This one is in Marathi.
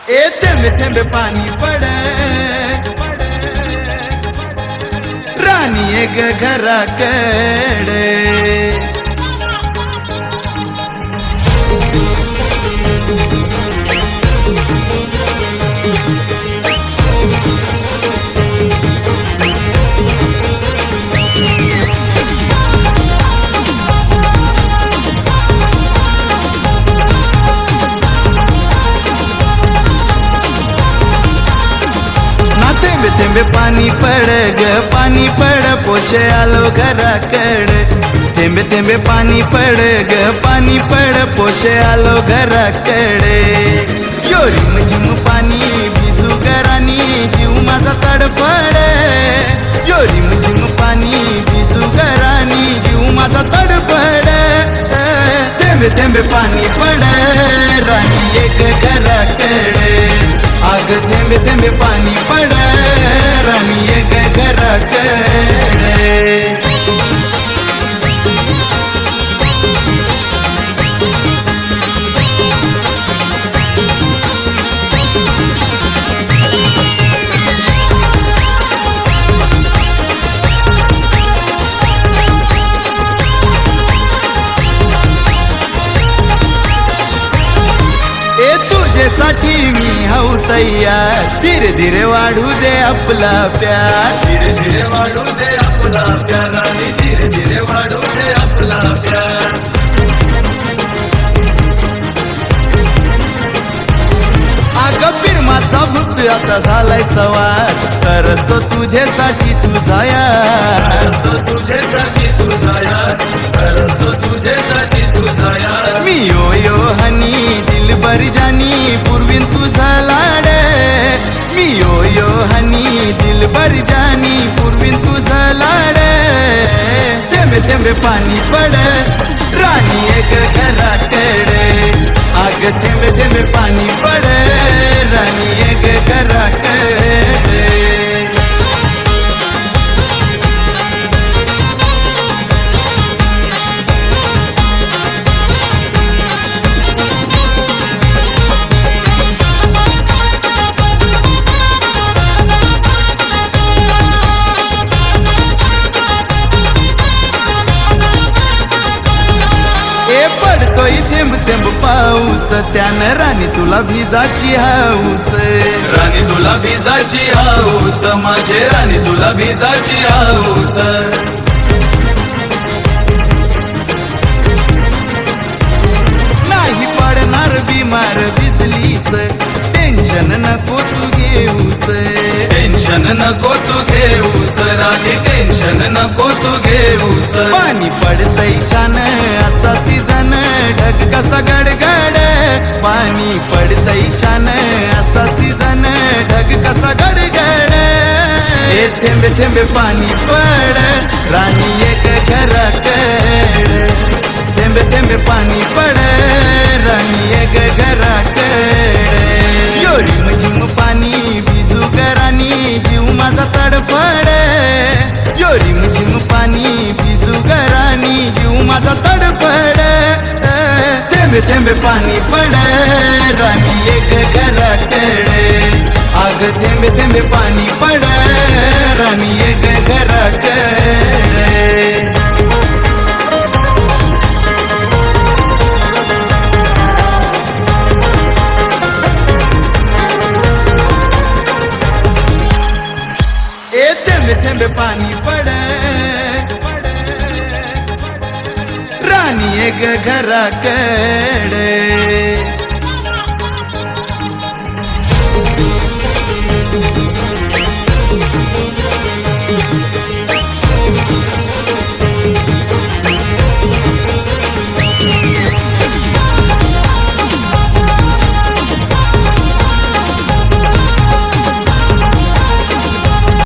ए थेंबे थेंबे पाणी पडे राणी एक घराकडे थेंबे थेंबे पाणी पड ग पाणी पड पोशे आलो घराकडे थेंबे थेंबे पाणी पड ग पाणी पड पोशे आलो घराकडे यो रिम झिम पाणी भिजू घरानी जीव माझा तडफड यो रिम झिम पाणी भिजू घरानी जीव माझा तडफड थेंबे थेंबे पाणी पड राणी एक घराकडे आग थेंबे थेंबे पाणी पड राणी एक घराकडे तुझ्यासाठी मी हाऊ तयार धीरे धीरे वाढू दे आपला प्यार धीरे धीरे वाढू दे आपला प्यार राणी धीरे धीरे वाढू दे आपला प्यार अगं फिरमाचा भूत आता झालाय सवार करतो तुझ्यासाठी तुझा यार करतो तुझ्यासाठी तुझा यार करतो तुझ्यासाठी तुझा यार मी यो यो हनी दिलबर जानी पूर्वीन तुझा लाड मी यो यो हनी दिलबर जानी पूर्वीन तुझा लाड थेंबे थेंबे पाणी पड राणी एक घराकडे आग थेंबे थेंबे पाणी पड राणी एक घराकडे पडतोय थेंब थेंब पाऊस त्यानं राणी तुला भिजाची हाऊस राणी तुला भिजाची हाऊस माझे राणी तुला भिजाची हाऊस नाही पडणार बिमार भिजलीस टेन्शन नको तू घेऊस टेन्शन नको तू घेऊस राणी टेन्शन नको तू घेऊस पाणी पडतय छान असा सीजन ढग कसा गडगड पाणी पडतय छान असा सीजन ढग कसा गडगड हे थेंबे थेंबे पाणी पड राणी एक घराकडे थेंबे थेंबे पाणी पड राणी एक घराकडे यो रिम झिम पाणी भिजू घरानी जीव माझा तडफड यो रिम झिम पाणी भिजू घरानी जीव माझा तडफड थेंबे थेंबे पाणी पड राणी एक घराकडे आग थेंबे थेंबे पाणी पड राणी एक घराकडे थेंबे थेंबे पाणी पड राणी एक घराकडे